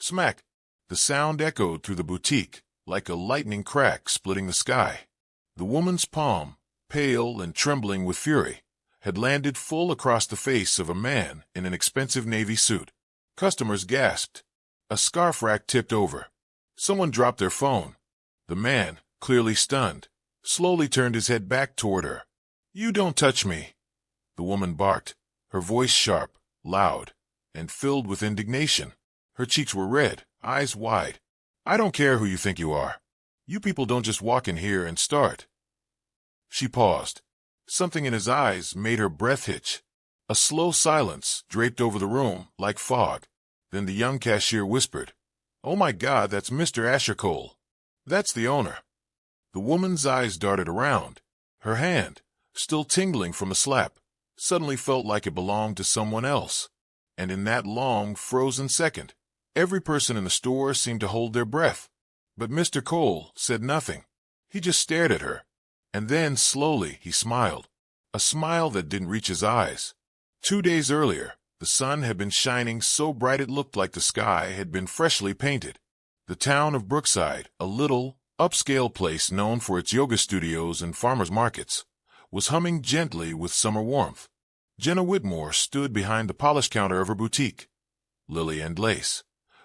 Smack! The sound echoed through the boutique, like a lightning crack splitting the sky. The woman's palm, pale and trembling with fury, had landed full across the face of a man in an expensive navy suit. Customers gasped. A scarf rack tipped over. Someone dropped their phone. The man, clearly stunned, slowly turned his head back toward her. "You don't touch me," the woman barked, her voice sharp, loud, and filled with indignation. Her cheeks were red, eyes wide. "I don't care who you think you are. You people don't just walk in here and start." She paused. Something in his eyes made her breath hitch. A slow silence draped over the room like fog. Then the young cashier whispered, "Oh my God, that's Mr. Asher Cole. That's the owner." The woman's eyes darted around. Her hand, still tingling from the slap, suddenly felt like it belonged to someone else. And in that long, frozen second, every person in the store seemed to hold their breath. But Mr. Cole said nothing. He just stared at her. And then, slowly, he smiled. A smile that didn't reach his eyes. 2 days earlier, the sun had been shining so bright it looked like the sky had been freshly painted. The town of Brookside, a little, upscale place known for its yoga studios and farmers markets, was humming gently with summer warmth. Jenna Whitmore stood behind the polish counter of her boutique, Lily and Lace,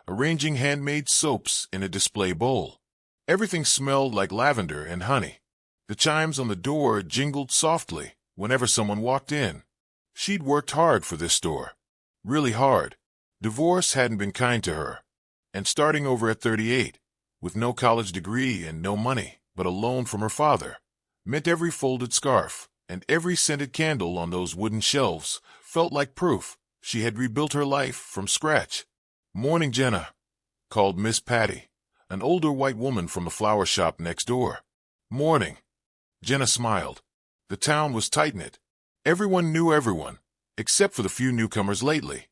arranging handmade soaps in a display bowl. Everything smelled like lavender and honey. The chimes on the door jingled softly whenever someone walked in. She'd worked hard for this store. Really hard. Divorce hadn't been kind to her. And starting over at 38, with no college degree and no money but a loan from her father, meant every folded scarf and every scented candle on those wooden shelves felt like proof she had rebuilt her life from scratch. "Morning, Jenna," called Miss Patty, an older white woman from the flower shop next door. "Morning." Jenna smiled. The town was tight-knit. Everyone knew everyone, except for the few newcomers lately.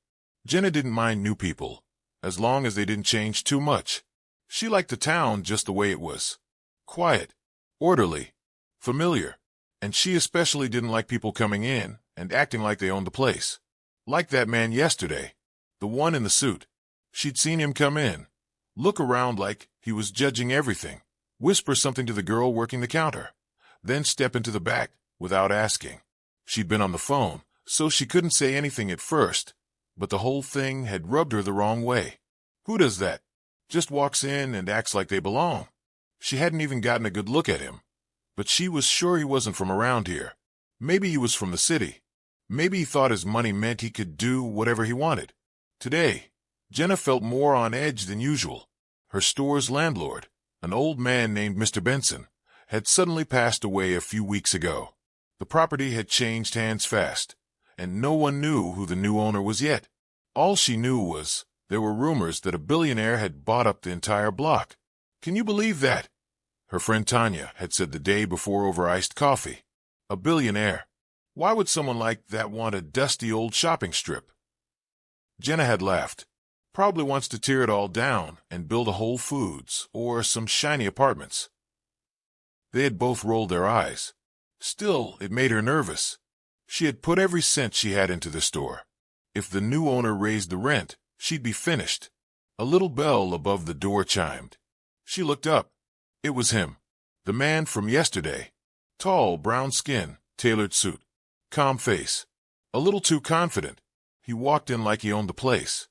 Jenna didn't mind new people, as long as they didn't change too much. She liked the town just the way it was. Quiet, orderly, familiar, and she especially didn't like people coming in and acting like they owned the place. Like that man yesterday, the one in the suit. She'd seen him come in, look around like he was judging everything, whisper something to the girl working the counter, then step into the back without asking. She'd been on the phone, so she couldn't say anything at first, but the whole thing had rubbed her the wrong way. Who does that? Just walks in and acts like they belong. She hadn't even gotten a good look at him, but she was sure he wasn't from around here. Maybe he was from the city. Maybe he thought his money meant he could do whatever he wanted. Today, Jenna felt more on edge than usual. Her store's landlord, an old man named Mr. Benson, had suddenly passed away a few weeks ago. The property had changed hands fast, and no one knew who the new owner was yet. All she knew was there were rumors that a billionaire had bought up the entire block. "Can you believe that?" her friend Tanya had said the day before over iced coffee. A billionaire. Why would someone like that want a dusty old shopping strip? Jenna had laughed. Probably wants to tear it all down and build a Whole Foods or some shiny apartments. They had both rolled their eyes. Still, it made her nervous. She had put every cent she had into the store. If the new owner raised the rent, she'd be finished. A little bell above the door chimed. She looked up. It was him. The man from yesterday. Tall, brown skin, tailored suit. Calm face. A little too confident. He walked in like he owned the place.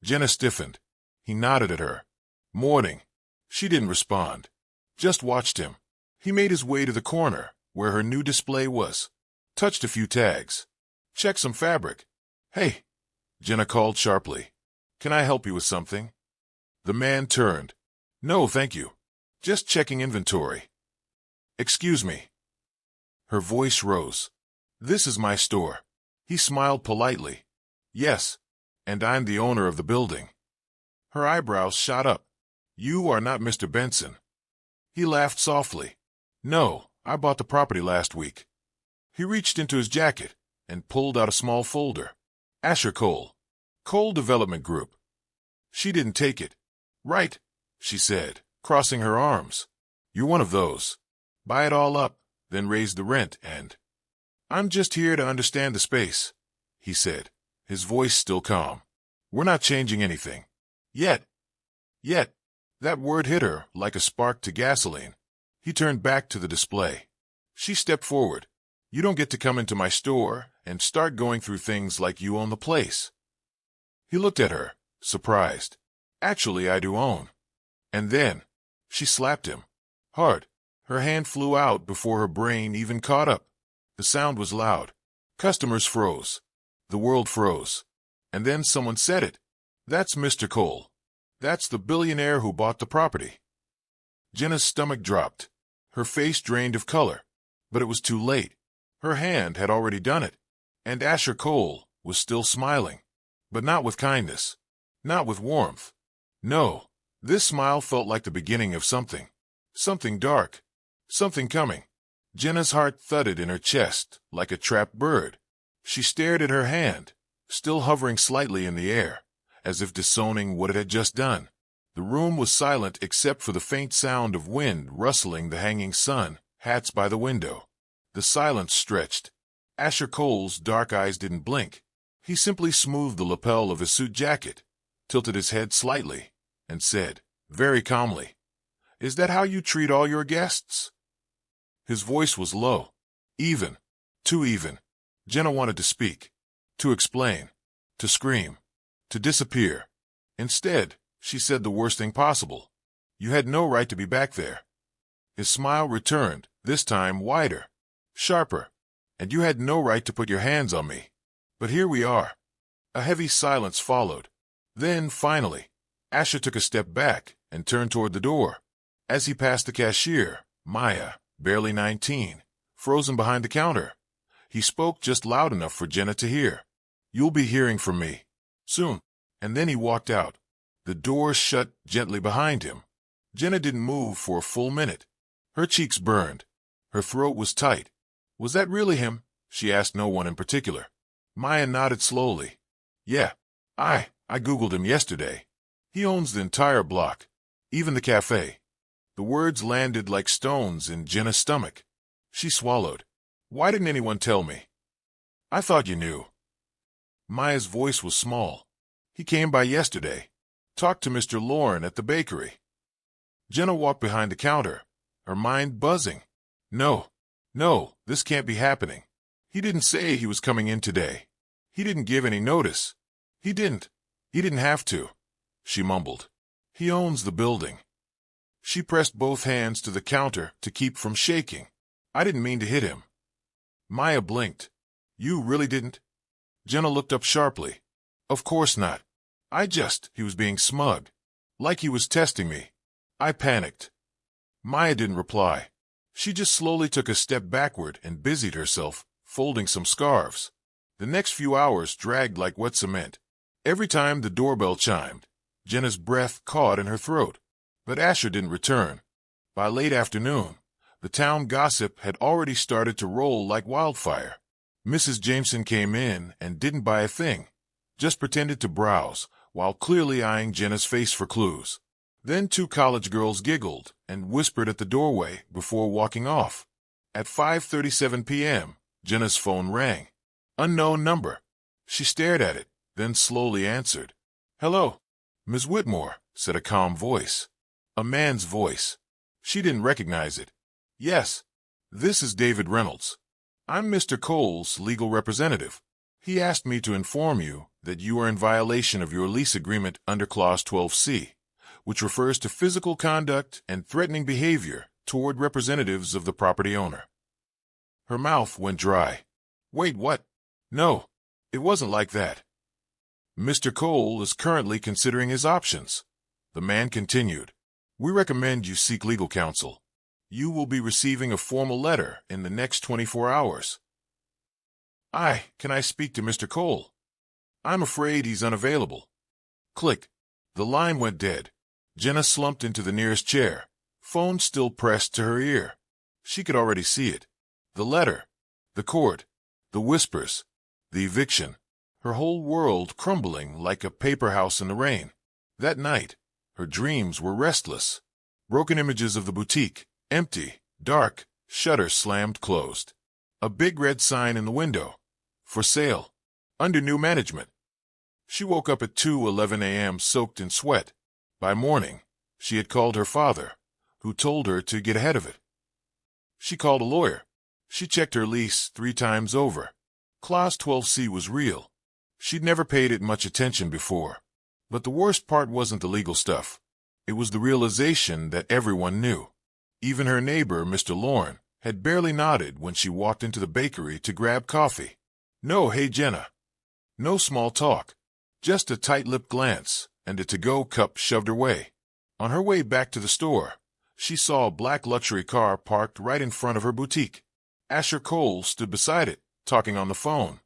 Jenna stiffened. He nodded at her. "Morning." She didn't respond. Just watched him. He made his way to the corner, where her new display was. Touched a few tags. Checked some fabric. "Hey," Jenna called sharply. "Can I help you with something?" The man turned. "No, thank you. Just checking inventory." "Excuse me." Her voice rose. "This is my store." He smiled politely. "Yes, and I'm the owner of the building." Her eyebrows shot up. "You are not Mr. Benson." He laughed softly. "No, I bought the property last week." He reached into his jacket and pulled out a small folder. "Asher Cole. Cole Development Group." She didn't take it. "Right," she said, crossing her arms. "You're one of those. Buy it all up, then raise the rent and—" "I'm just here to understand the space," he said, his voice still calm. "We're not changing anything. Yet." Yet, that word hit her like a spark to gasoline. He turned back to the display. She stepped forward. You don't get to come into my store and start going through things like you own the place. He looked at her, surprised. Actually, I do own. And then, she slapped him. Hard. Her hand flew out before her brain even caught up. The sound was loud. Customers froze. The world froze. And then someone said it. That's Mr. Cole. That's the billionaire who bought the property. Jenna's stomach dropped. Her face drained of color. But it was too late. Her hand had already done it. And Asher Cole was still smiling. But not with kindness. Not with warmth. No, this smile felt like the beginning of something. Something dark. Something coming. Jenna's heart thudded in her chest like a trapped bird. She stared at her hand, still hovering slightly in the air, as if disowning what it had just done. The room was silent except for the faint sound of wind rustling the hanging sun, hats by the window. The silence stretched. Asher Cole's dark eyes didn't blink. He simply smoothed the lapel of his suit jacket, tilted his head slightly, and said, very calmly, "Is that how you treat all your guests?" His voice was low. Even. Too even. Jenna wanted to speak. To explain. To scream. To disappear. Instead, she said the worst thing possible. You had no right to be back there. His smile returned, this time wider. Sharper. And you had no right to put your hands on me. But here we are. A heavy silence followed. Then, finally, Asher took a step back and turned toward the door. As he passed the cashier, Maya, barely 19, frozen behind the counter, he spoke just loud enough for Jenna to hear. You'll be hearing from me. Soon. And then he walked out. The door shut gently behind him. Jenna didn't move for a full minute. Her cheeks burned. Her throat was tight. Was that really him? She asked no one in particular. Maya nodded slowly. Yeah. I Googled him yesterday. He owns the entire block. Even the cafe. The words landed like stones in Jenna's stomach. She swallowed. Why didn't anyone tell me? I thought you knew. Maya's voice was small. He came by yesterday. Talked to Mr. Lauren at the bakery. Jenna walked behind the counter, her mind buzzing. No, this can't be happening. He didn't say he was coming in today. He didn't give any notice. He didn't have to, she mumbled. He owns the building. She pressed both hands to the counter to keep from shaking. I didn't mean to hit him. Maya blinked. You really didn't? Jenna looked up sharply. Of course not. He was being smug. Like he was testing me. I panicked. Maya didn't reply. She just slowly took a step backward and busied herself, folding some scarves. The next few hours dragged like wet cement. Every time the doorbell chimed, Jenna's breath caught in her throat. But Asher didn't return. By late afternoon, the town gossip had already started to roll like wildfire. Mrs. Jameson came in and didn't buy a thing, just pretended to browse, while clearly eyeing Jenna's face for clues. Then 2 college girls giggled and whispered at the doorway before walking off. At 5:37 p.m., Jenna's phone rang. Unknown number. She stared at it, then slowly answered. Hello. Ms. Whitmore, said a calm voice. A man's voice. She didn't recognize it. Yes. This is David Reynolds. I'm Mr. Cole's legal representative. He asked me to inform you that you are in violation of your lease agreement under Clause 12C, which refers to physical conduct and threatening behavior toward representatives of the property owner. Her mouth went dry. Wait, what? No, it wasn't like that. Mr. Cole is currently considering his options. The man continued. We recommend you seek legal counsel. You will be receiving a formal letter in the next 24 hours. Can I speak to Mr. Cole? I'm afraid he's unavailable. Click. The line went dead. Jenna slumped into the nearest chair, phone still pressed to her ear. She could already see it. The letter, the court, the whispers, the eviction, her whole world crumbling like a paper house in the rain. That night, her dreams were restless. Broken images of the boutique, empty, dark, shutters slammed closed. A big red sign in the window. For sale. Under new management. She woke up at 2:11 a.m. soaked in sweat. By morning, she had called her father, who told her to get ahead of it. She called a lawyer. She checked her lease 3 times over. Clause 12C was real. She'd never paid it much attention before. But the worst part wasn't the legal stuff. It was the realization that everyone knew. Even her neighbor, Mr. Lorne, had barely nodded when she walked into the bakery to grab coffee. No, hey, Jenna. No small talk. Just a tight-lipped glance and a to-go cup shoved her way. On her way back to the store, she saw a black luxury car parked right in front of her boutique. Asher Cole stood beside it, talking on the phone.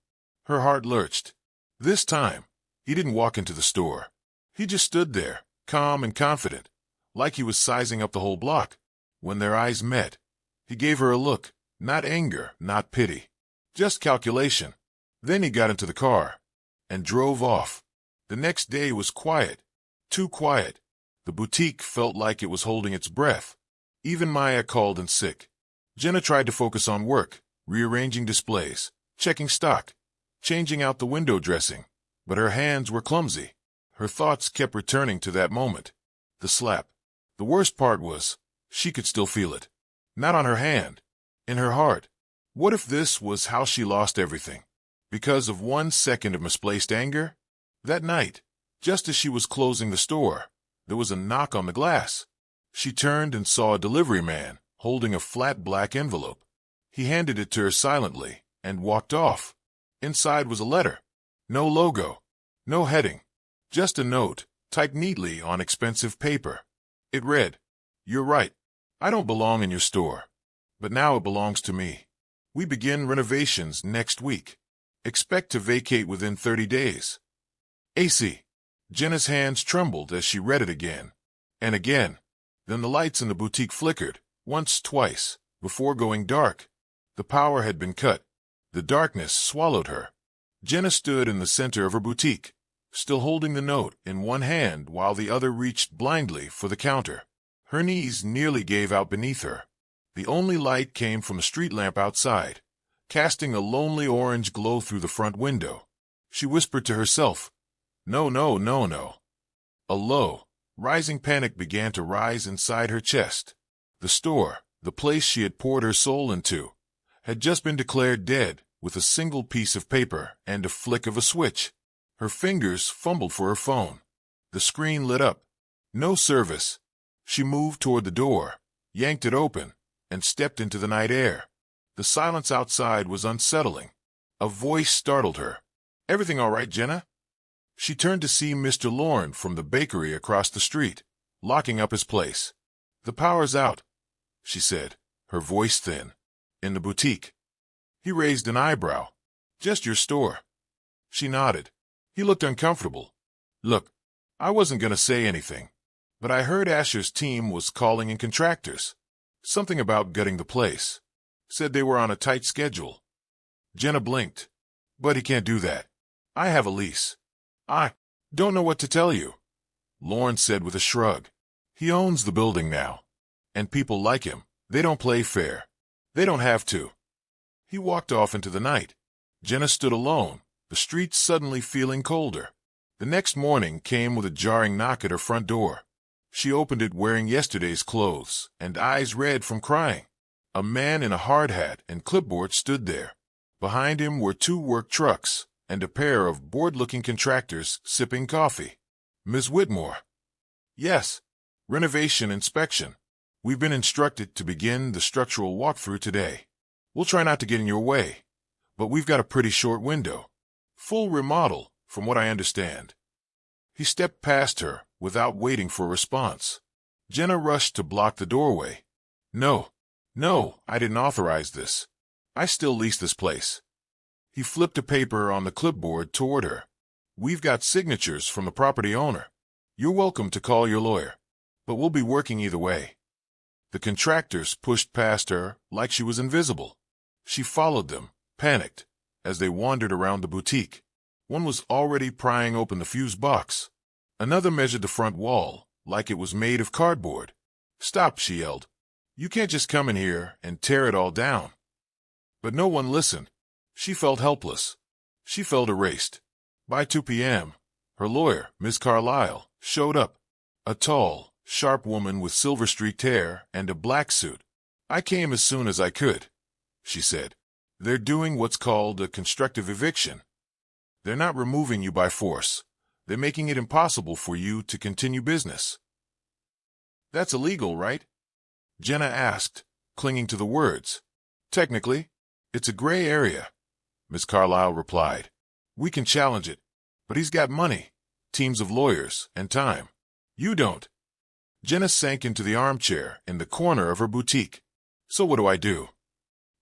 Her heart lurched. This time, he didn't walk into the store. He just stood there, calm and confident, like he was sizing up the whole block. When their eyes met, he gave her a look, not anger, not pity, just calculation. Then he got into the car and drove off. The next day was quiet, too quiet. The boutique felt like it was holding its breath. Even Maya called in sick. Jenna tried to focus on work, rearranging displays, checking stock, changing out the window dressing, but her hands were clumsy. Her thoughts kept returning to that moment. The slap. The worst part was, she could still feel it. Not on her hand, in her heart. What if this was how she lost everything? Because of 1 second of misplaced anger? That night, just as she was closing the store, there was a knock on the glass. She turned and saw a delivery man holding a flat black envelope. He handed it to her silently and walked off. Inside was a letter. No logo. No heading. Just a note, typed neatly on expensive paper. It read, "You're right. I don't belong in your store. But now it belongs to me. We begin renovations next week. Expect to vacate within 30 days. AC." Jenna's hands trembled as she read it again. And again. Then the lights in the boutique flickered, once, twice, before going dark. The power had been cut. The darkness swallowed her. Jenna stood in the center of her boutique, still holding the note in one hand while the other reached blindly for the counter. Her knees nearly gave out beneath her. The only light came from a street lamp outside, casting a lonely orange glow through the front window. She whispered to herself, "No, no, no, no." A low, rising panic began to rise inside her chest. The store, the place she had poured her soul into, had just been declared dead with a single piece of paper and a flick of a switch. Her fingers fumbled for her phone. The screen lit up. No service. She moved toward the door, yanked it open, and stepped into the night air. The silence outside was unsettling. A voice startled her. "Everything all right, Jenna?" She turned to see Mr. Lorne from the bakery across the street, locking up his place. "The power's out," she said, her voice thin. "In the boutique." He raised an eyebrow. "Just your store." She nodded. He looked uncomfortable. "Look, I wasn't going to say anything, but I heard Asher's team was calling in contractors. Something about gutting the place. Said they were on a tight schedule." Jenna blinked. "But he can't do that. I have a lease." "I don't know what to tell you," Lorne said with a shrug. "He owns the building now. And people like him. They don't play fair. They don't have to." He walked off into the night. Jenna stood alone, the streets suddenly feeling colder. The next morning came with a jarring knock at her front door. She opened it wearing yesterday's clothes and eyes red from crying. A man in a hard hat and clipboard stood there. Behind him were 2 work trucks and a pair of bored-looking contractors sipping coffee. "Ms. Whitmore?" "Yes. Renovation inspection. We've been instructed to begin the structural walkthrough today. We'll try not to get in your way, but we've got a pretty short window. Full remodel, from what I understand." He stepped past her without waiting for a response. Jenna rushed to block the doorway. No, I didn't authorize this. I still lease this place." He flipped a paper on the clipboard toward her. "We've got signatures from the property owner. You're welcome to call your lawyer, but we'll be working either way." The contractors pushed past her like she was invisible. She followed them, panicked, as they wandered around the boutique. One was already prying open the fuse box. Another measured the front wall, like it was made of cardboard. "Stop," she yelled. "You can't just come in here and tear it all down." But no one listened. She felt helpless. She felt erased. By 2 p.m., her lawyer, Ms. Carlyle, showed up. A tall, sharp woman with silver-streaked hair and a black suit. "I came as soon as I could," she said. "They're doing what's called a constructive eviction. They're not removing you by force. They're making it impossible for you to continue business." "That's illegal, right?" Jenna asked, clinging to the words. "Technically, it's a gray area," Miss Carlyle replied. "We can challenge it, but he's got money, teams of lawyers, and time. You don't." Jenna sank into the armchair in the corner of her boutique. "So what do I do?"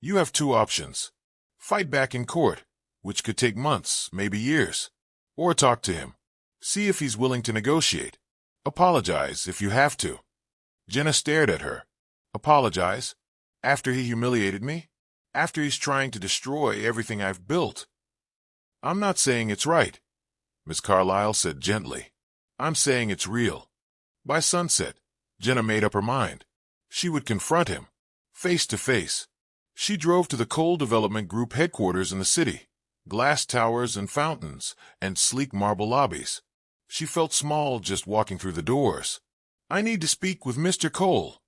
"You have two options. Fight back in court, which could take months, maybe years. Or talk to him. See if he's willing to negotiate. Apologize if you have to." Jenna stared at her. "Apologize? After he humiliated me? After he's trying to destroy everything I've built?" "I'm not saying it's right," Miss Carlyle said gently. "I'm saying it's real." By sunset, Jenna made up her mind. She would confront him, face to face. She drove to the Cole Development Group headquarters in the city, glass towers and fountains, and sleek marble lobbies. She felt small just walking through the doors. "I need to speak with Mr. Cole,"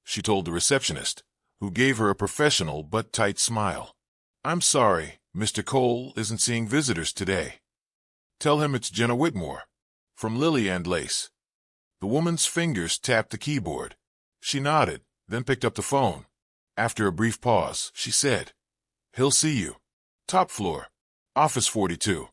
she told the receptionist, who gave her a professional but tight smile. "I'm sorry, Mr. Cole isn't seeing visitors today. Tell him it's Jenna Whitmore, from Lily and Lace." The woman's fingers tapped the keyboard. She nodded, then picked up the phone. After a brief pause, she said, "He'll see you. Top floor, office 42.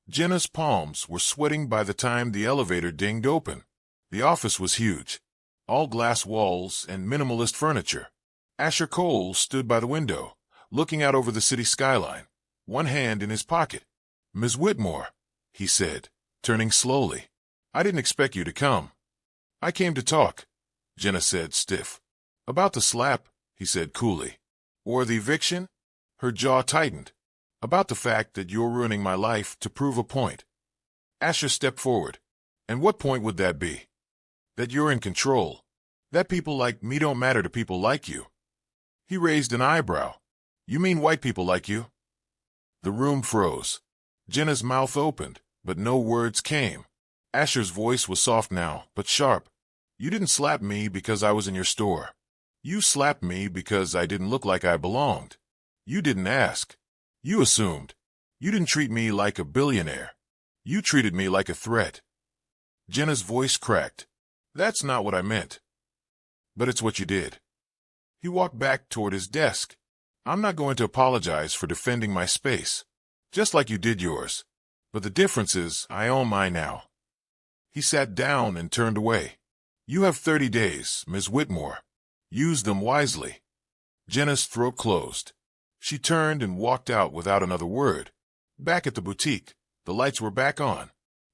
Jenna's palms were sweating by the time the elevator dinged open. The office was huge, all glass walls and minimalist furniture. Asher Cole stood by the window, looking out over the city skyline, one hand in his pocket. "Ms. Whitmore," he said, turning slowly. "I didn't expect you to come." "I came to talk," Jenna said, stiff. "About the slap," he said coolly. "Or the eviction?" Her jaw tightened. "About the fact that you're ruining my life to prove a point." Asher stepped forward. "And what point would that be?" "That you're in control. That people like me don't matter to people like you." He raised an eyebrow. "You mean white people like you?" The room froze. Jenna's mouth opened, but no words came. Asher's voice was soft now, but sharp. "You didn't slap me because I was in your store. You slapped me because I didn't look like I belonged. You didn't ask. You assumed. You didn't treat me like a billionaire. You treated me like a threat." Jenna's voice cracked. "That's not what I meant." "But it's what you did." He walked back toward his desk. "I'm not going to apologize for defending my space, just like you did yours. But the difference is I own mine now." He sat down and turned away. "You have 30 days, Ms. Whitmore. Use them wisely." Jenna's throat closed. She turned and walked out without another word. Back at the boutique, the lights were back on,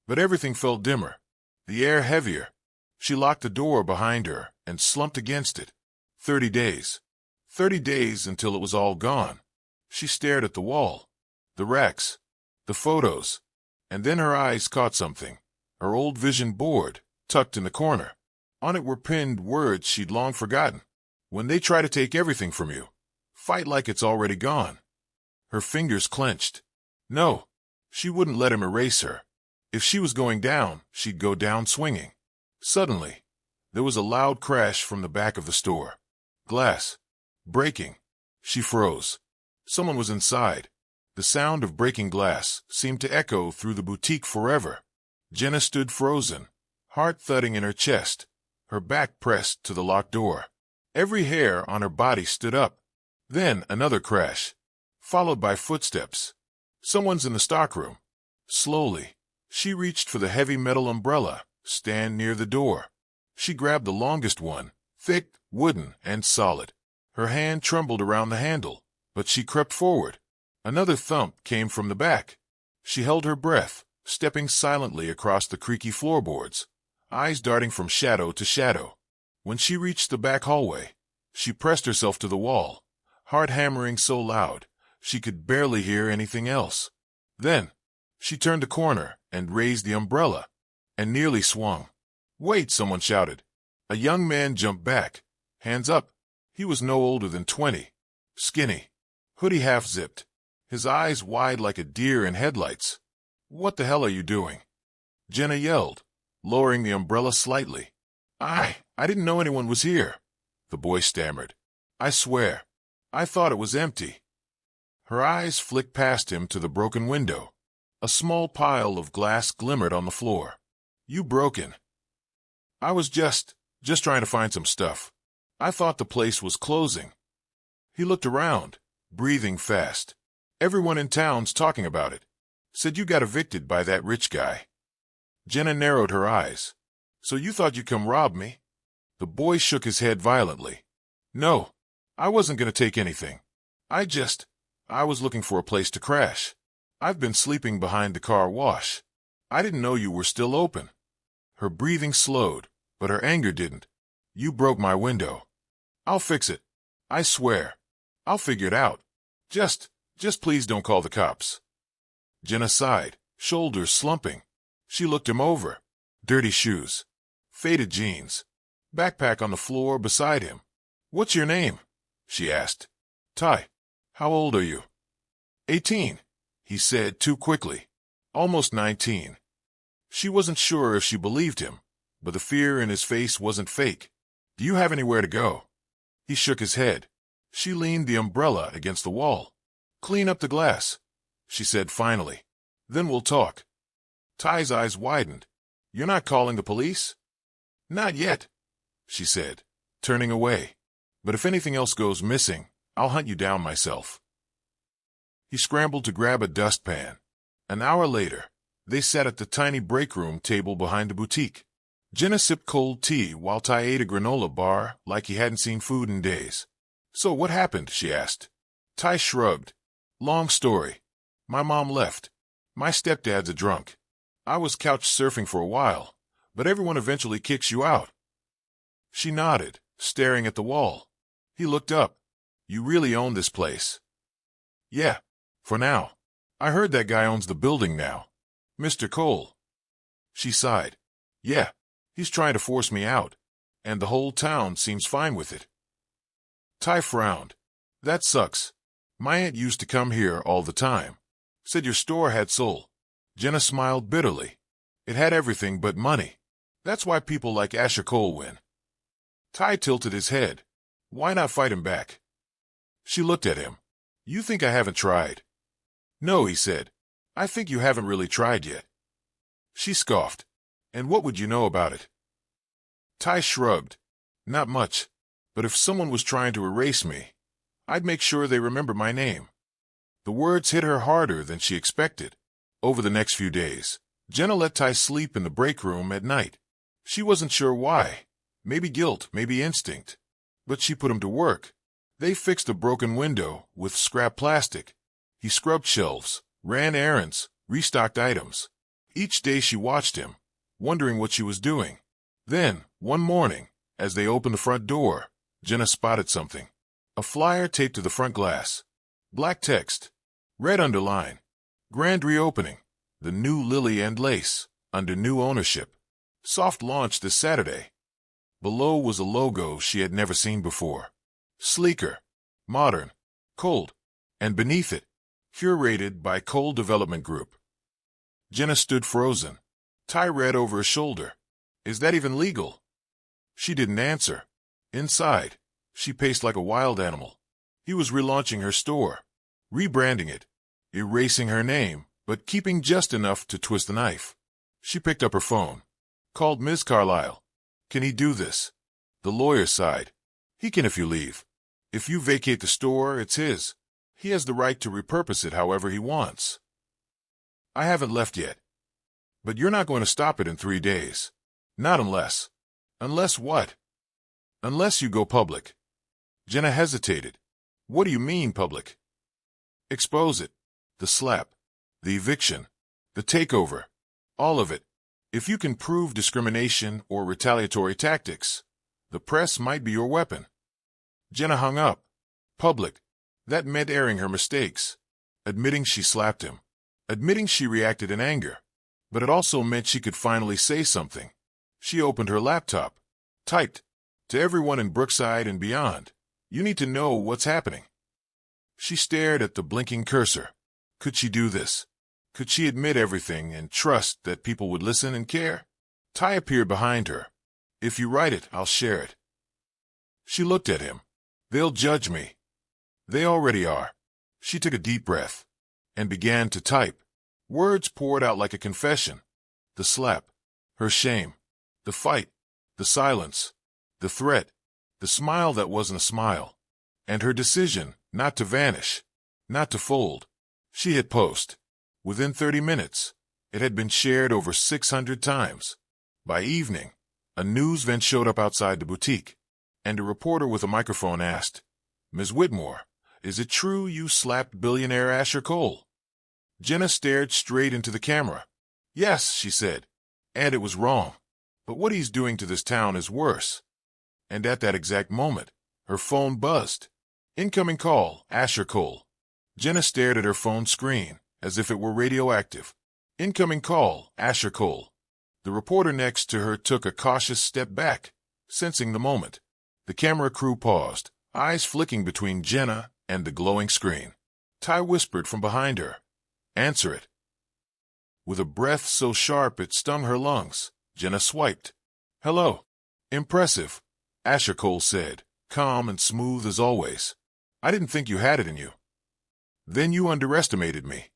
but everything felt dimmer, the air heavier. She locked the door behind her and slumped against it. 30 days. 30 days until it was all gone. She stared at the wall, the racks, the photos, and then her eyes caught something. Her old vision board, tucked in the corner. On it were pinned words she'd long forgotten. "When they try to take everything from you, fight like it's already gone." Her fingers clenched. No, she wouldn't let him erase her. If she was going down, she'd go down swinging. Suddenly, there was a loud crash from the back of the store. Glass. Breaking. She froze. Someone was inside. The sound of breaking glass seemed to echo through the boutique forever. Jenna stood frozen, heart thudding in her chest, her back pressed to the locked door. Every hair on her body stood up. Then another crash, followed by footsteps. Someone's in the stockroom. Slowly, she reached for the heavy metal umbrella, stand near the door. She grabbed the longest one, thick, wooden, and solid. Her hand trembled around the handle, but she crept forward. Another thump came from the back. She held her breath, stepping silently across the creaky floorboards, eyes darting from shadow to shadow. When she reached the back hallway, she pressed herself to the wall, heart hammering so loud she could barely hear anything else. Then, she turned the corner and raised the umbrella, and nearly swung. "Wait!" someone shouted. A young man jumped back, hands up. He was no older than 20, skinny, hoodie half-zipped, his eyes wide like a deer in headlights. "What the hell are you doing?" Jenna yelled, lowering the umbrella slightly. I didn't know anyone was here, the boy stammered. I swear, I thought it was empty. Her eyes flicked past him to the broken window. A small pile of glass glimmered on the floor. You broken? I was just trying to find some stuff. I thought the place was closing. He looked around, breathing fast. Everyone in town's talking about it. Said you got evicted by that rich guy. Jenna narrowed her eyes. So you thought you'd come rob me? The boy shook his head violently. No, I wasn't going to take anything. I was looking for a place to crash. I've been sleeping behind the car wash. I didn't know you were still open. Her breathing slowed, but her anger didn't. You broke my window. I'll fix it. I swear. I'll figure it out. Just please don't call the cops. Jenna sighed, shoulders slumping. She looked him over. Dirty shoes. Faded jeans. Backpack on the floor beside him. What's your name? She asked. Ty. How old are you? 18, he said too quickly. Almost 19. She wasn't sure if she believed him, but the fear in his face wasn't fake. Do you have anywhere to go? He shook his head. She leaned the umbrella against the wall. Clean up the glass, she said finally. Then we'll talk. Ty's eyes widened. You're not calling the police? Not yet, she said, turning away. But if anything else goes missing, I'll hunt you down myself. He scrambled to grab a dustpan. An hour later, they sat at the tiny break room table behind the boutique. Jenna sipped cold tea while Ty ate a granola bar like he hadn't seen food in days. So what happened? She asked. Ty shrugged. Long story. My mom left. My stepdad's a drunk. I was couch surfing for a while, but everyone eventually kicks you out. She nodded, staring at the wall. He looked up. You really own this place? Yeah, for now. I heard that guy owns the building now. Mr. Cole. She sighed. Yeah, he's trying to force me out, and the whole town seems fine with it. Ty frowned. That sucks. My aunt used to come here all the time. Said your store had soul. Jenna smiled bitterly. It had everything but money. That's why people like Asher Cole win. Ty tilted his head. Why not fight him back? She looked at him. You think I haven't tried? No, he said. I think you haven't really tried yet. She scoffed. And what would you know about it? Ty shrugged. Not much. But if someone was trying to erase me, I'd make sure they remember my name. The words hit her harder than she expected. Over the next few days, Jenna let Ty sleep in the break room at night. She wasn't sure why. Maybe guilt, maybe instinct. But she put him to work. They fixed a broken window with scrap plastic. He scrubbed shelves, ran errands, restocked items. Each day she watched him, wondering what she was doing. Then, one morning, as they opened the front door, Jenna spotted something. A flyer taped to the front glass. Black text. Red underline. Grand reopening. The new Lily and Lace, under new ownership. Soft launch this Saturday. Below was a logo she had never seen before. Sleeker, modern, cold, and beneath it, curated by Cole Development Group. Jenna stood frozen. Ty read over her shoulder. Is that even legal? She didn't answer. Inside, she paced like a wild animal. He was relaunching her store, rebranding it, erasing her name, but keeping just enough to twist the knife. She picked up her phone. Called Ms. Carlyle. Can he do this? The lawyer sighed. He can if you leave. If you vacate the store, it's his. He has the right to repurpose it however he wants. I haven't left yet. But you're not going to stop it in 3 days. Not unless. Unless what? Unless you go public. Jenna hesitated. What do you mean public? Expose it. The slap. The eviction. The takeover. All of it. If you can prove discrimination or retaliatory tactics, the press might be your weapon. Jenna hung up. Public. That meant airing her mistakes. Admitting she slapped him. Admitting she reacted in anger. But it also meant she could finally say something. She opened her laptop. Typed. To everyone in Brookside and beyond, you need to know what's happening. She stared at the blinking cursor. Could she do this? Could she admit everything and trust that people would listen and care? Ty appeared behind her. If you write it, I'll share it. She looked at him. They'll judge me. They already are. She took a deep breath and began to type. Words poured out like a confession. The slap, her shame, the fight, the silence, the threat, the smile that wasn't a smile, and her decision not to vanish, not to fold. She hit post. Within 30 minutes, it had been shared over 600 times. By evening, a news vent showed up outside the boutique, and a reporter with a microphone asked, Ms. Whitmore, is it true you slapped billionaire Asher Cole? Jenna stared straight into the camera. Yes, she said, and it was wrong. But what he's doing to this town is worse. And at that exact moment, her phone buzzed. Incoming call, Asher Cole. Jenna stared at her phone screen, as if it were radioactive. Incoming call, Asher Cole. The reporter next to her took a cautious step back, sensing the moment. The camera crew paused, eyes flicking between Jenna and the glowing screen. Ty whispered from behind her, Answer it. With a breath so sharp it stung her lungs, Jenna swiped. Hello. Impressive, Asher Cole said, calm and smooth as always. I didn't think you had it in you. Then you underestimated me.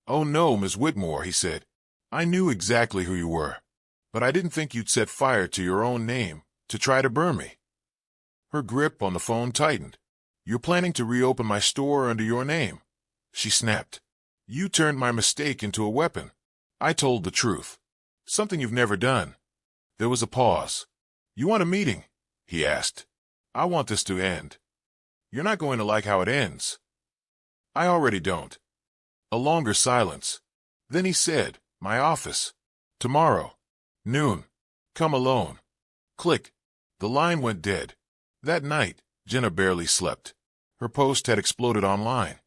Oh no, Ms. Whitmore, he said. I knew exactly who you were, but I didn't think you'd set fire to your own name to try to burn me. Her grip on the phone tightened. You're planning to reopen my store under your name, she snapped. You turned my mistake into a weapon. I told the truth. Something you've never done. There was a pause. You want a meeting? He asked. I want this to end. You're not going to like how it ends. I already don't. A longer silence. Then he said, My office. Tomorrow. Noon. Come alone. Click. The line went dead. That night, Jenna barely slept. Her post had exploded online.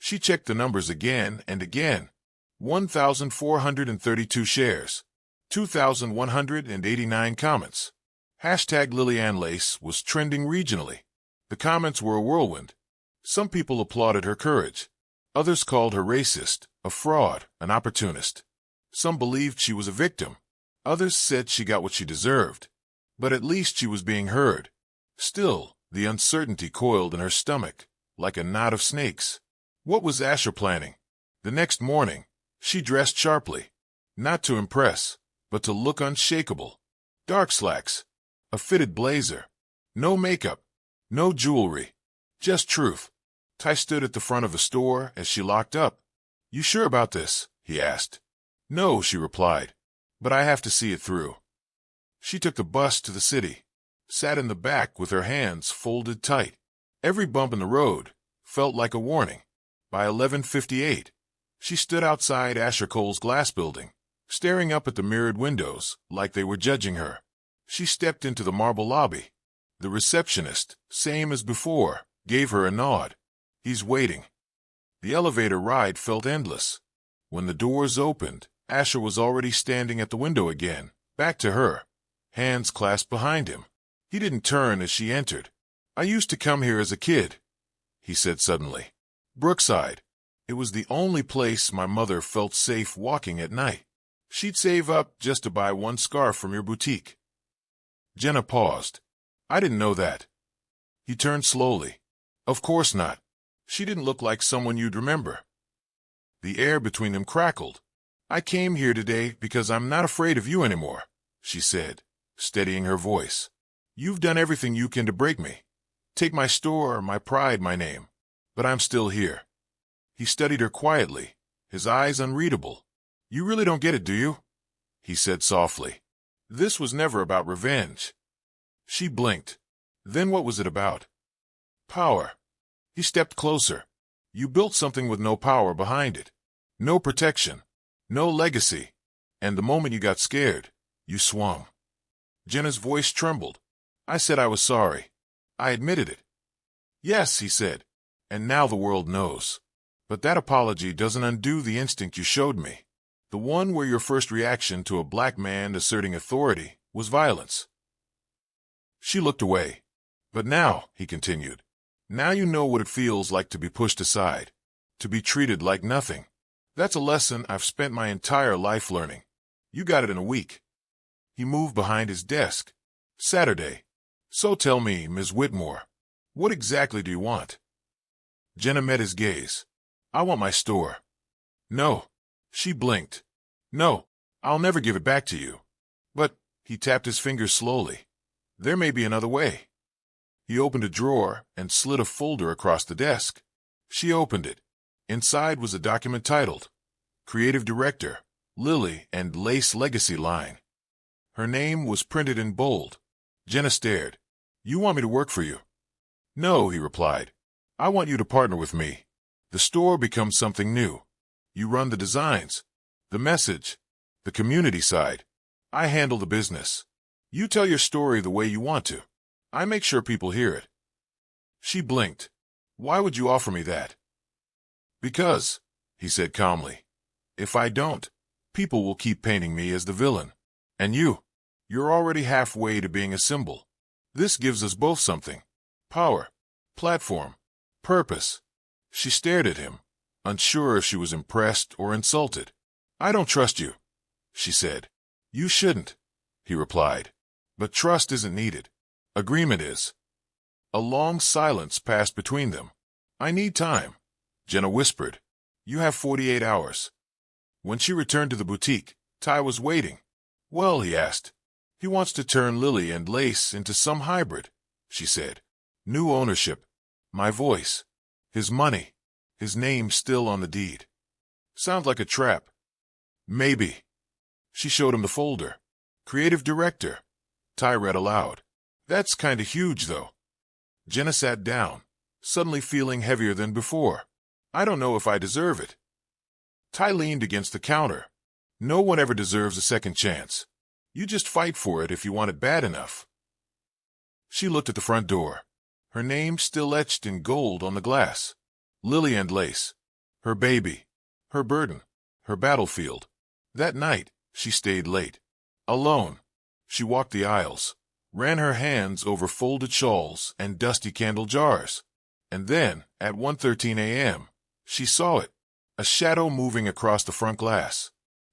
She checked the numbers again and again. 1,432 shares. 2,189 comments. Hashtag Lillian Lace was trending regionally. The comments were a whirlwind. Some people applauded her courage. Others called her racist, a fraud, an opportunist. Some believed she was a victim. Others said she got what she deserved. But at least she was being heard. Still, the uncertainty coiled in her stomach, like a knot of snakes. What was Asher planning? The next morning, she dressed sharply. Not to impress, but to look unshakable. Dark slacks. A fitted blazer. No makeup. No jewelry. Just truth. Ty stood at the front of the store as she locked up. You sure about this? He asked. No, she replied. But I have to see it through. She took the bus to the city. Sat in the back with her hands folded tight. Every bump in the road felt like a warning. By 11:58, she stood outside Asher Cole's glass building, staring up at the mirrored windows like they were judging her. She stepped into the marble lobby. The receptionist, same as before, gave her a nod. He's waiting. The elevator ride felt endless. When the doors opened, Asher was already standing at the window again, back to her, hands clasped behind him. He didn't turn as she entered. I used to come here as a kid, he said suddenly. Brookside. It was the only place my mother felt safe walking at night. She'd save up just to buy one scarf from your boutique. Jenna paused. I didn't know that. He turned slowly. Of course not. She didn't look like someone you'd remember. The air between them crackled. I came here today because I'm not afraid of you anymore, she said, steadying her voice. You've done everything you can to break me. Take my store, my pride, my name. But I'm still here. He studied her quietly, his eyes unreadable. You really don't get it, do you? He said softly. This was never about revenge. She blinked. Then what was it about? Power. He stepped closer. You built something with no power behind it. No protection. No legacy. And the moment you got scared, you swung. Jenna's voice trembled. I said I was sorry. I admitted it. Yes, he said. And now the world knows. But that apology doesn't undo the instinct you showed me. The one where your first reaction to a black man asserting authority was violence. She looked away. But now, he continued, now you know what it feels like to be pushed aside, to be treated like nothing. That's a lesson I've spent my entire life learning. You got it in a week. He moved behind his desk. Saturday. So tell me, Ms. Whitmore, what exactly do you want? Jenna met his gaze. I want my store. No. She blinked. No, I'll never give it back to you. But, he tapped his fingers slowly. There may be another way. He opened a drawer and slid a folder across the desk. She opened it. Inside was a document titled, Creative Director, Lily and Lace Legacy Line. Her name was printed in bold. Jenna stared. You want me to work for you? No, he replied. I want you to partner with me. The store becomes something new. You run the designs, the message, the community side. I handle the business. You tell your story the way you want to. I make sure people hear it. She blinked. Why would you offer me that? Because, he said calmly, if I don't, people will keep painting me as the villain. And you're already halfway to being a symbol. This gives us both something. Power, platform, purpose. She stared at him, unsure if she was impressed or insulted. I don't trust you, she said. You shouldn't, he replied. But trust isn't needed. Agreement is. A long silence passed between them. I need time, Jenna whispered. You have 48 hours. When she returned to the boutique, Ty was waiting. Well, he asked. He wants to turn Lily and Lace into some hybrid, she said. New ownership. My voice. His money. His name still on the deed. Sounds like a trap. Maybe. She showed him the folder. Creative Director. Ty read aloud. That's kinda huge, though. Jenna sat down, suddenly feeling heavier than before. I don't know if I deserve it. Ty leaned against the counter. No one ever deserves a second chance. You just fight for it if you want it bad enough. She looked at the front door. Her name still etched in gold on the glass. Lily and Lace. Her baby. Her burden. Her battlefield. That night, she stayed late. Alone. She walked the aisles, ran her hands over folded shawls and dusty candle jars. And then, at 1:13 a.m., she saw it. A shadow moving across the front glass.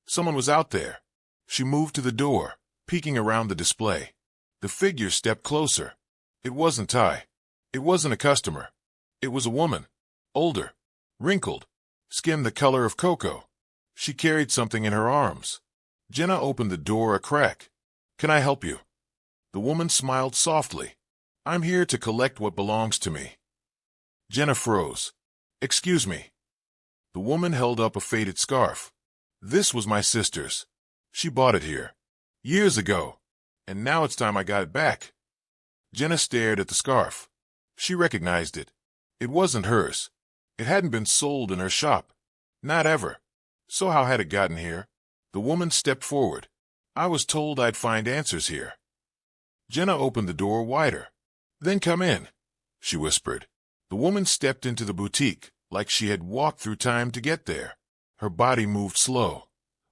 Someone was out there. She moved to the door, peeking around the display. The figure stepped closer. It wasn't Ty. It wasn't a customer. It was a woman. Older. Wrinkled. Skin the color of cocoa. She carried something in her arms. Jenna opened the door a crack. Can I help you? The woman smiled softly. I'm here to collect what belongs to me. Jenna froze. Excuse me. The woman held up a faded scarf. This was my sister's. She bought it here. Years ago. And now it's time I got it back. Jenna stared at the scarf. She recognized it. It wasn't hers. It hadn't been sold in her shop. Not ever. So how had it gotten here? The woman stepped forward. I was told I'd find answers here. Jenna opened the door wider. Then come in, she whispered. The woman stepped into the boutique, like she had walked through time to get there. Her body moved slow,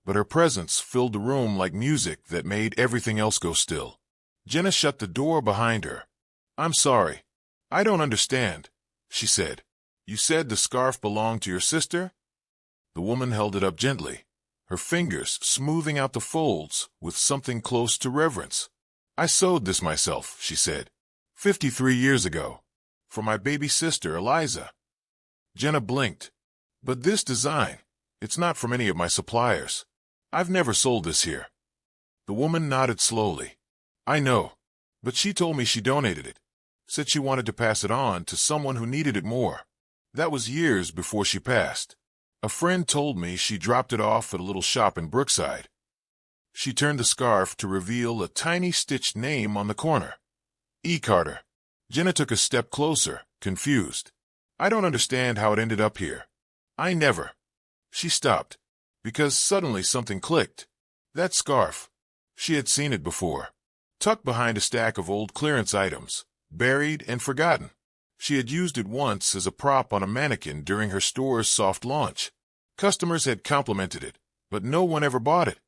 but her presence filled the room like music that made everything else go still. Jenna shut the door behind her. I'm sorry. I don't understand, she said. You said the scarf belonged to your sister? The woman held it up gently, her fingers smoothing out the folds with something close to reverence. I sewed this myself, she said, 53 years ago, for my baby sister, Eliza. Jenna blinked. But this design, it's not from any of my suppliers. I've never sold this here. The woman nodded slowly. I know, but she told me she donated it. Said she wanted to pass it on to someone who needed it more. That was years before she passed. A friend told me she dropped it off at a little shop in Brookside. She turned the scarf to reveal a tiny stitched name on the corner. E. Carter. Jenna took a step closer, confused. I don't understand how it ended up here. I never. She stopped, because suddenly something clicked. That scarf. She had seen it before. Tucked behind a stack of old clearance items, buried and forgotten. She had used it once as a prop on a mannequin during her store's soft launch. Customers had complimented it, but no one ever bought it.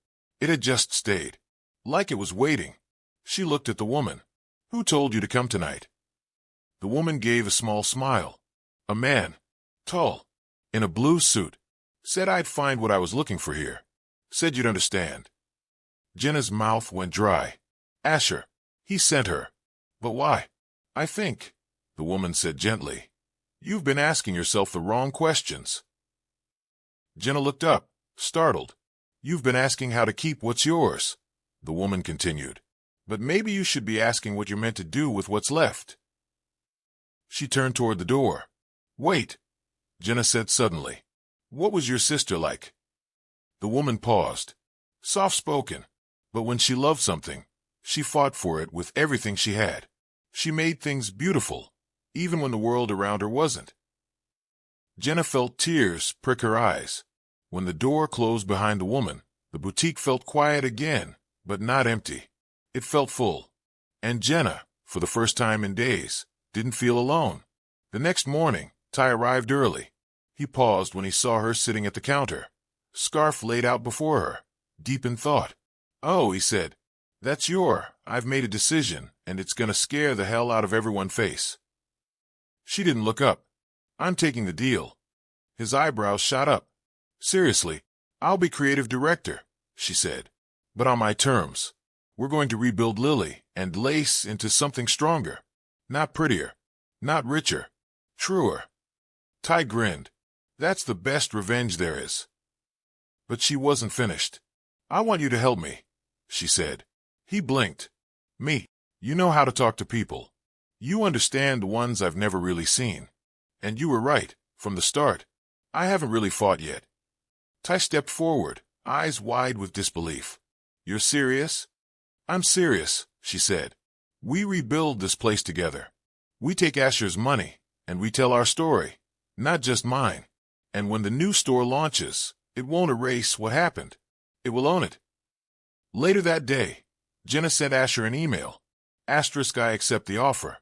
It had just stayed, like it was waiting. She looked at the woman. Who told you to come tonight? The woman gave a small smile. A man, tall, in a blue suit, said I'd find what I was looking for here. Said you'd understand. Jenna's mouth went dry. Asher. He sent her. But why? I think, the woman said gently, you've been asking yourself the wrong questions. Jenna looked up, startled. You've been asking how to keep what's yours, the woman continued. But maybe you should be asking what you're meant to do with what's left. She turned toward the door. Wait, Jenna said suddenly. What was your sister like? The woman paused. Soft-spoken. But when she loved something, she fought for it with everything she had. She made things beautiful, even when the world around her wasn't. Jenna felt tears prick her eyes. When the door closed behind the woman, the boutique felt quiet again, but not empty. It felt full. And Jenna, for the first time in days, didn't feel alone. The next morning, Ty arrived early. He paused when he saw her sitting at the counter, scarf laid out before her, deep in thought. Oh, he said, that's I've made a decision, and it's gonna scare the hell out of everyone's face. She didn't look up. I'm taking the deal. His eyebrows shot up. Seriously, I'll be creative director, she said. But on my terms. We're going to rebuild Lily and Lace into something stronger. Not prettier. Not richer. Truer. Ty grinned. That's the best revenge there is. But she wasn't finished. I want you to help me, she said. He blinked. Me. You know how to talk to people. You understand the ones I've never really seen. And you were right, from the start. I haven't really fought yet. Ty stepped forward, eyes wide with disbelief. You're serious? I'm serious, she said. We rebuild this place together. We take Asher's money, and we tell our story, not just mine. And when the new store launches, it won't erase what happened. It will own it. Later that day, Jenna sent Asher an email. Asterisk, I accept the offer.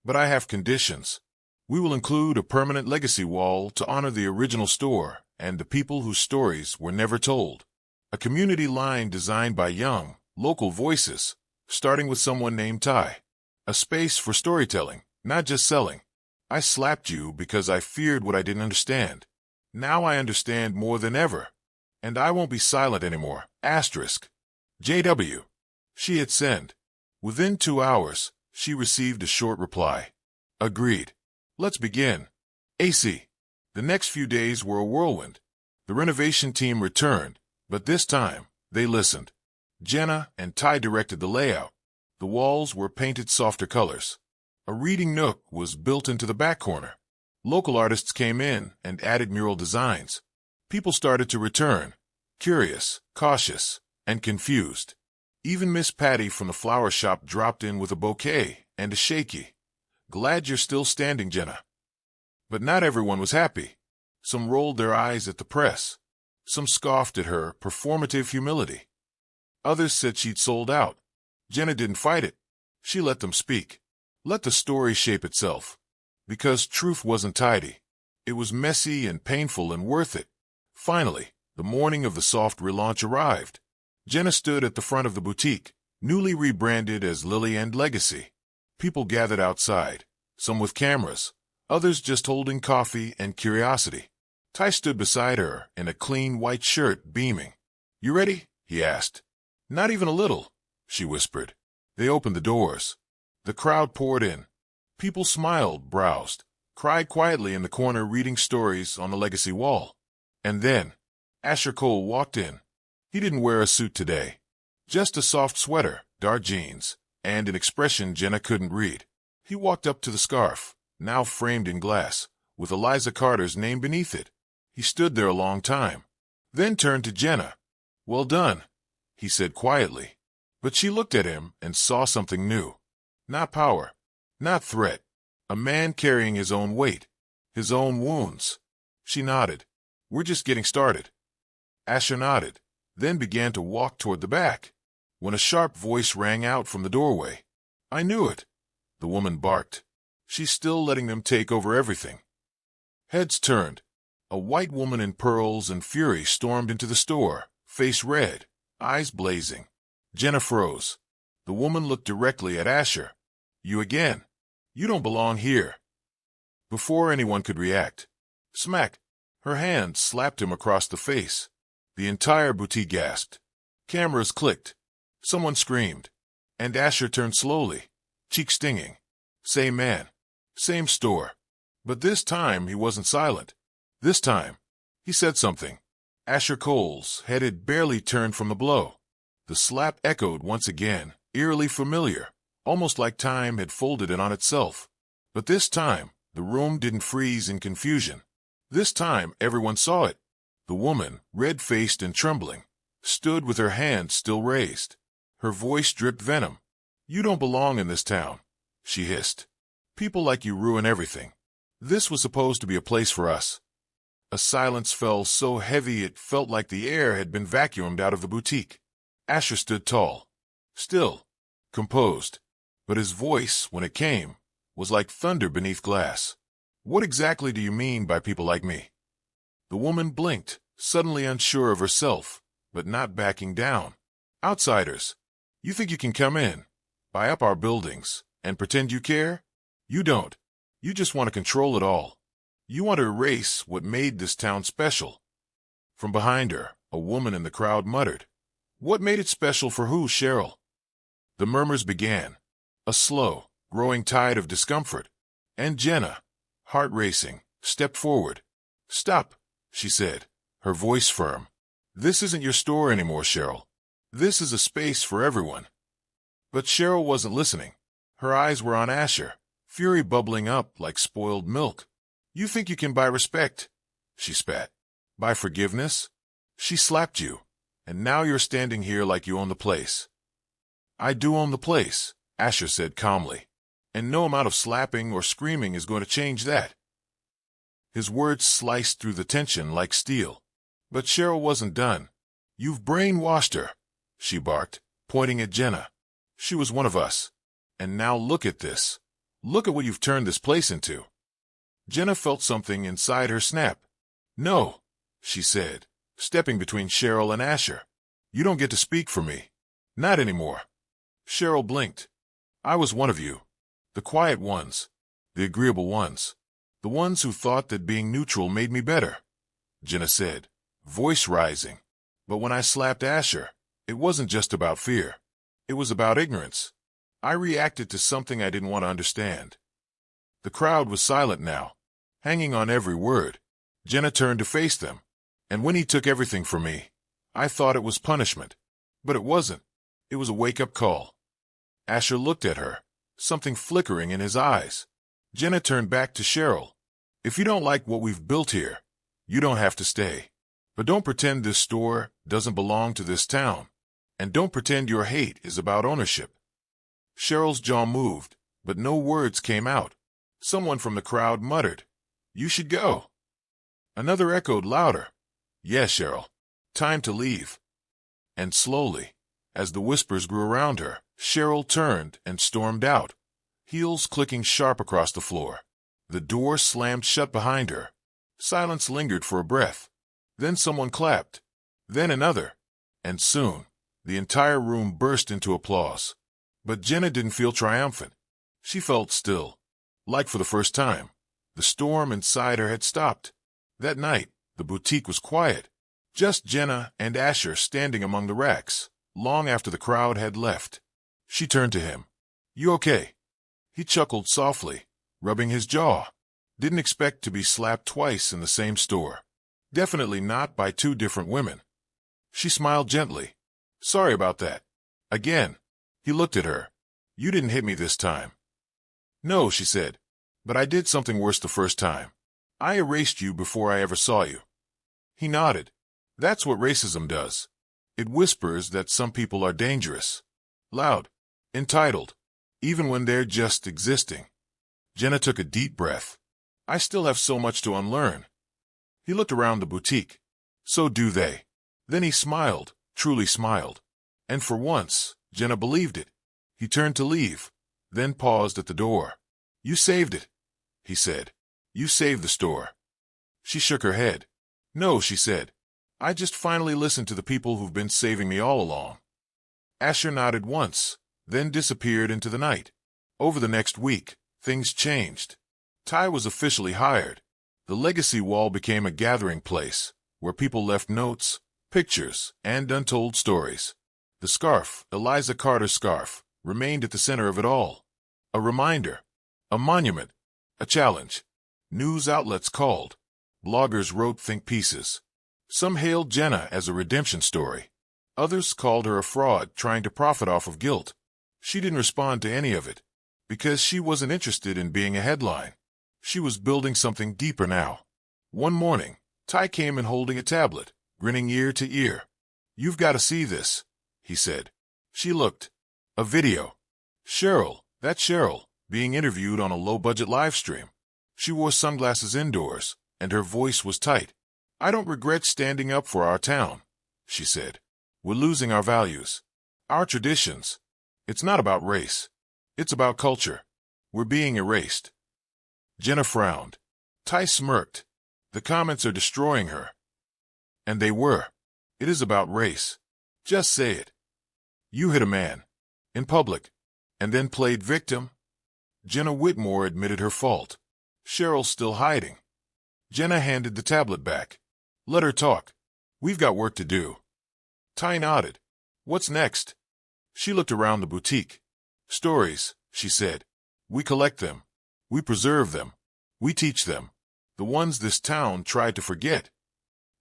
But I have conditions. We will include a permanent legacy wall to honor the original store and the people whose stories were never told. A community line designed by young, local voices, starting with someone named Ty. A space for storytelling, not just selling. I slapped you because I feared what I didn't understand. Now I understand more than ever. And I won't be silent anymore. Asterisk. JW. She hit send. Within 2 hours, she received a short reply. Agreed. Let's begin. AC. The next few days were a whirlwind. The renovation team returned, but this time, they listened. Jenna and Ty directed the layout. The walls were painted softer colors. A reading nook was built into the back corner. Local artists came in and added mural designs. People started to return, curious, cautious, and confused. Even Miss Patty from the flower shop dropped in with a bouquet and a shaky. Glad you're still standing, Jenna. But not everyone was happy. Some rolled their eyes at the press. Some scoffed at her performative humility. Others said she'd sold out. Jenna didn't fight it. She let them speak. Let the story shape itself. Because truth wasn't tidy. It was messy and painful and worth it. Finally, the morning of the soft relaunch arrived. Jenna stood at the front of the boutique, newly rebranded as Lily and Legacy. People gathered outside, some with cameras, others just holding coffee and curiosity. Ty stood beside her in a clean white shirt, beaming. You ready? He asked. Not even a little, she whispered. They opened the doors. The crowd poured in. People smiled, browsed, cried quietly in the corner reading stories on the legacy wall. And then, Asher Cole walked in. He didn't wear a suit today. Just a soft sweater, dark jeans, and an expression Jenna couldn't read. He walked up to the scarf, now framed in glass, with Eliza Carter's name beneath it. He stood there a long time, then turned to Jenna. Well done, he said quietly. But she looked at him and saw something new. Not power, not threat. A man carrying his own weight, his own wounds. She nodded. We're just getting started. Asher nodded, then began to walk toward the back, when a sharp voice rang out from the doorway. I knew it, the woman barked. She's still letting them take over everything. Heads turned. A white woman in pearls and fury stormed into the store, face red, eyes blazing. Jenna froze. The woman looked directly at Asher. You again. You don't belong here. Before anyone could react, smack, her hand slapped him across the face. The entire boutique gasped. Cameras clicked. Someone screamed, and Asher turned slowly, cheek stinging. Same man, same store. But this time he wasn't silent. This time, he said something. Asher Cole's head had barely turned from the blow. The slap echoed once again, eerily familiar, almost like time had folded in on itself. But this time, the room didn't freeze in confusion. This time, everyone saw it. The woman, red-faced and trembling, stood with her hands still raised. Her voice dripped venom. "You don't belong in this town," she hissed. "People like you ruin everything. This was supposed to be a place for us." A silence fell so heavy it felt like the air had been vacuumed out of the boutique. Asher stood tall, still, composed, but his voice, when it came, was like thunder beneath glass. "What exactly do you mean by people like me?" The woman blinked, suddenly unsure of herself, but not backing down. "Outsiders. You think you can come in, buy up our buildings, and pretend you care? You don't. You just want to control it all. You want to erase what made this town special." From behind her, a woman in the crowd muttered, "What made it special for who, Cheryl?" The murmurs began, a slow, growing tide of discomfort, and Jenna, heart racing, stepped forward. "Stop," she said, her voice firm. "This isn't your store anymore, Cheryl. This is a space for everyone." But Cheryl wasn't listening. Her eyes were on Asher, fury bubbling up like spoiled milk. "You think you can buy respect?" she spat. "Buy forgiveness? She slapped you, and now you're standing here like you own the place." "I do own the place," Asher said calmly, "and no amount of slapping or screaming is going to change that." His words sliced through the tension like steel. But Cheryl wasn't done. "You've brainwashed her," she barked, pointing at Jenna. "She was one of us. And now look at this. Look at what you've turned this place into." Jenna felt something inside her snap. "No," she said, stepping between Cheryl and Asher. "You don't get to speak for me. Not anymore." Cheryl blinked. "I was one of you. The quiet ones. The agreeable ones. The ones who thought that being neutral made me better," Jenna said, voice rising. "But when I slapped Asher, it wasn't just about fear. It was about ignorance. I reacted to something I didn't want to understand." The crowd was silent now, hanging on every word. Jenna turned to face them. "And when he took everything from me, I thought it was punishment. But it wasn't. It was a wake-up call." Asher looked at her, something flickering in his eyes. Jenna turned back to Cheryl. "If you don't like what we've built here, you don't have to stay. But don't pretend this store doesn't belong to this town. And don't pretend your hate is about ownership." Cheryl's jaw moved, but no words came out. Someone from the crowd muttered, "You should go." Another echoed louder, "Yes, Cheryl. Time to leave." And slowly, as the whispers grew around her, Cheryl turned and stormed out, heels clicking sharp across the floor. The door slammed shut behind her. Silence lingered for a breath. Then someone clapped. Then another. And soon, the entire room burst into applause. But Jenna didn't feel triumphant. She felt still. Like for the first time, the storm inside her had stopped. That night, the boutique was quiet. Just Jenna and Asher standing among the racks, long after the crowd had left. She turned to him. "You okay?" He chuckled softly, rubbing his jaw. Didn't expect to be slapped twice in the same store. Definitely not by two different women. She smiled gently. "Sorry about that." Again, he looked at her. "You didn't hit me this time." "No," she said, "but I did something worse the first time. I erased you before I ever saw you." He nodded. "That's what racism does. It whispers that some people are dangerous, loud, entitled, even when they're just existing." Jenna took a deep breath. "I still have so much to unlearn." He looked around the boutique. So do they. Then he smiled, truly smiled. And for once, Jenna believed it. He turned to leave, then paused at the door. "You saved it," he said. "You saved the store." She shook her head. "No," she said. "I just finally listened to the people who've been saving me all along." Asher nodded once, then disappeared into the night. Over the next week, things changed. Ty was officially hired. The legacy wall became a gathering place, where people left notes, pictures, and untold stories. The scarf, Eliza Carter's scarf, remained at the center of it all. A reminder, a monument, a challenge. News outlets called. Bloggers wrote think pieces. Some hailed Jenna as a redemption story. Others called her a fraud trying to profit off of guilt. She didn't respond to any of it, because she wasn't interested in being a headline. She was building something deeper now. One morning, Ty came in holding a tablet, grinning ear to ear. "You've got to see this," he said. She looked. A video. Cheryl, that's Cheryl, being interviewed on a low-budget live stream. She wore sunglasses indoors, and her voice was tight. "I don't regret standing up for our town," she said. "We're losing our values, our traditions. It's not about race. It's about culture. We're being erased." Jenna frowned. Ty smirked. "The comments are destroying her." And they were. "It is about race. Just say it. You hit a man. In public. And then played victim." Jenna Whitmore admitted her fault. Cheryl's still hiding. Jenna handed the tablet back. "Let her talk. We've got work to do." Ty nodded. "What's next?" She looked around the boutique. "Stories," she said. "We collect them. We preserve them. We teach them. The ones this town tried to forget."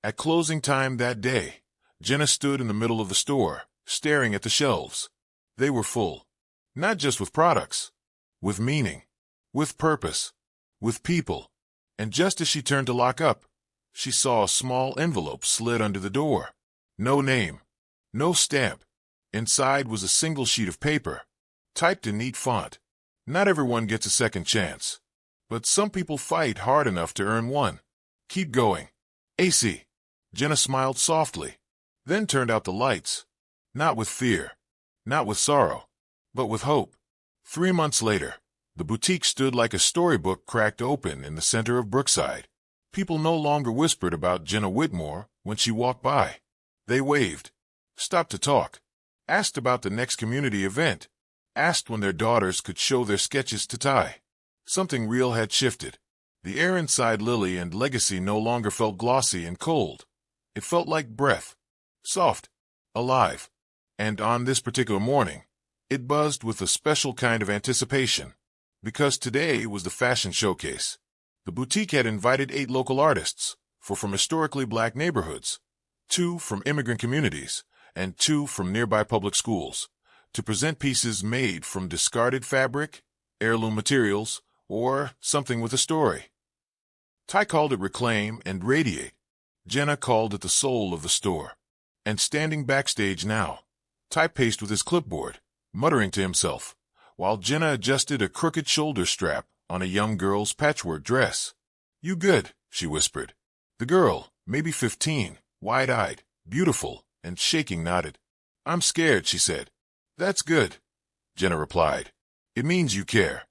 At closing time that day, Jenna stood in the middle of the store, staring at the shelves. They were full. Not just with products. With meaning. With purpose. With people. And just as she turned to lock up, she saw a small envelope slid under the door. No name. No stamp. Inside was a single sheet of paper, typed in neat font. Not everyone gets a second chance. But some people fight hard enough to earn one. Keep going. AC. Jenna smiled softly, then turned out the lights. Not with fear. Not with sorrow. But with hope. 3 months later, the boutique stood like a storybook cracked open in the center of Brookside. People no longer whispered about Jenna Whitmore when she walked by. They waved, stopped to talk, asked about the next community event, asked when their daughters could show their sketches to Ty. Something real had shifted. The air inside Lily and Legacy no longer felt glossy and cold. It felt like breath, soft, alive. And on this particular morning, it buzzed with a special kind of anticipation. Because today was the fashion showcase. The boutique had invited 8 local artists, 4 from historically black neighborhoods, 2 from immigrant communities, and 2 from nearby public schools, to present pieces made from discarded fabric, heirloom materials, or something with a story. Ty called it Reclaim and Radiate. Jenna called it the soul of the store. And standing backstage now, Ty paced with his clipboard, muttering to himself, while Jenna adjusted a crooked shoulder strap on a young girl's patchwork dress. "You good?" she whispered. The girl, maybe 15, wide-eyed, beautiful, and shaking, nodded. "I'm scared," she said. "That's good," Jenna replied. "It means you care."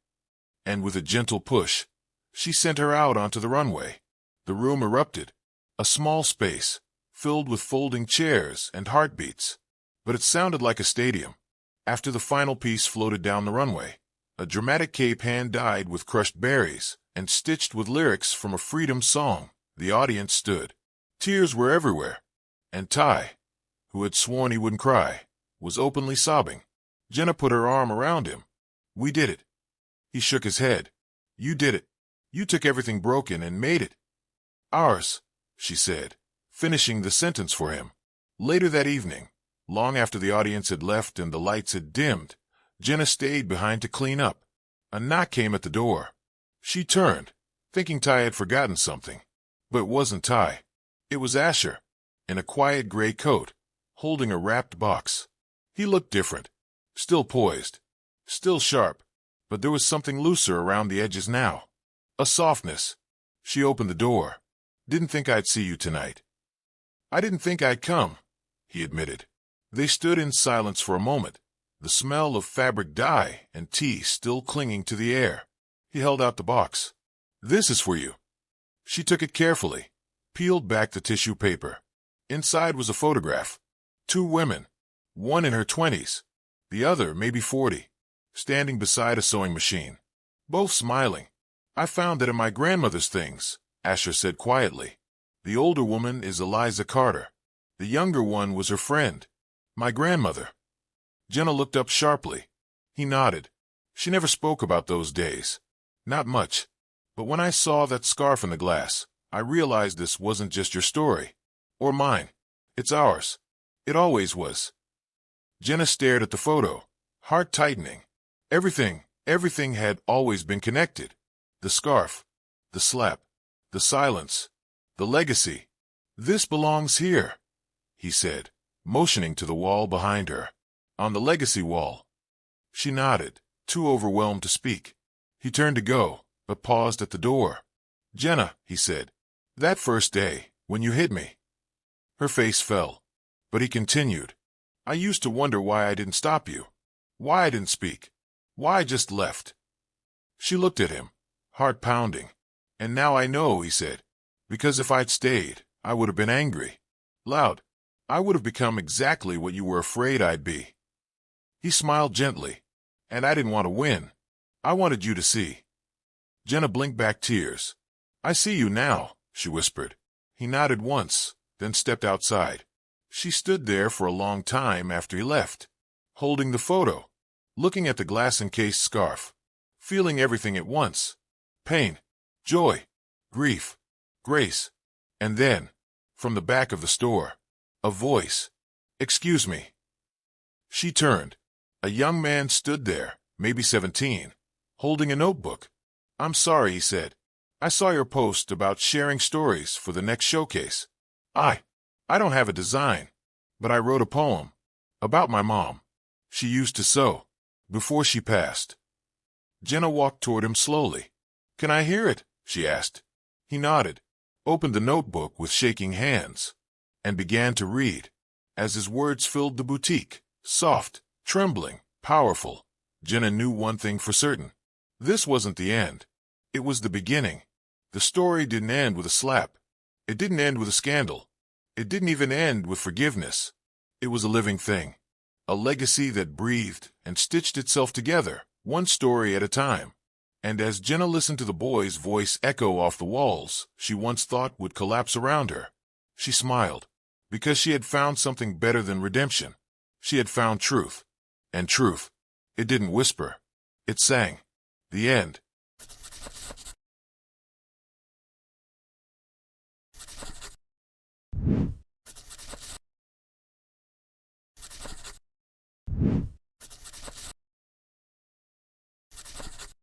And with a gentle push, she sent her out onto the runway. The room erupted. A small space, filled with folding chairs and heartbeats. But it sounded like a stadium. After the final piece floated down the runway, a dramatic cape hand-dyed with crushed berries and stitched with lyrics from a freedom song, the audience stood. Tears were everywhere. And Ty, who had sworn he wouldn't cry, was openly sobbing. Jenna put her arm around him. "We did it." He shook his head. "You did it. You took everything broken and made it." "Ours," she said, finishing the sentence for him. Later that evening, long after the audience had left and the lights had dimmed, Jenna stayed behind to clean up. A knock came at the door. She turned, thinking Ty had forgotten something. But it wasn't Ty. It was Asher, in a quiet gray coat, holding a wrapped box. He looked different. Still poised. Still sharp. But there was something looser around the edges now. A softness. She opened the door. "Didn't think I'd see you tonight." "I didn't think I'd come," he admitted. They stood in silence for a moment, the smell of fabric dye and tea still clinging to the air. He held out the box. "This is for you." She took it carefully, peeled back the tissue paper. Inside was a photograph. 2 women, one in her 20s, the other maybe 40, standing beside a sewing machine, both smiling. "I found that in my grandmother's things," Asher said quietly. "The older woman is Eliza Carter. The younger one was her friend, my grandmother." Jenna looked up sharply. He nodded. She never spoke about those days. Not much. But when I saw that scarf in the glass, I realized this wasn't just your story. Or mine. It's ours. It always was. Jenna stared at the photo, heart tightening. Everything had always been connected. The scarf, the slap, the silence, the legacy. This belongs here, he said, motioning to the wall behind her. On the legacy wall. She nodded, too overwhelmed to speak. He turned to go, but paused at the door. Jenna, he said, that first day, when you hit me. Her face fell, but he continued. I used to wonder why I didn't stop you. Why I didn't speak. Why I just left. She looked at him, heart pounding. And now I know, he said, because if I'd stayed, I would have been angry. Loud. I would have become exactly what you were afraid I'd be. He smiled gently. And I didn't want to win. I wanted you to see. Jenna blinked back tears. I see you now, she whispered. He nodded once, then stepped outside. She stood there for a long time after he left, holding the photo, looking at the glass-encased scarf, feeling everything at once. Pain, joy, grief, grace. And then, from the back of the store, a voice. Excuse me. She turned. A young man stood there, maybe 17, holding a notebook. I'm sorry, he said. I saw your post about sharing stories for the next showcase. I don't have a design, but I wrote a poem about my mom. She used to sew before she passed. Jenna walked toward him slowly. Can I hear it? She asked. He nodded, opened the notebook with shaking hands, and began to read. As his words filled the boutique, soft, trembling, powerful, Jenna knew one thing for certain. This wasn't the end. It was the beginning. The story didn't end with a slap. It didn't end with a scandal. It didn't even end with forgiveness. It was a living thing. A legacy that breathed and stitched itself together, one story at a time. And as Jenna listened to the boy's voice echo off the walls she once thought would collapse around her, she smiled, because she had found something better than redemption. She had found truth. And truth, it didn't whisper. It sang. The end.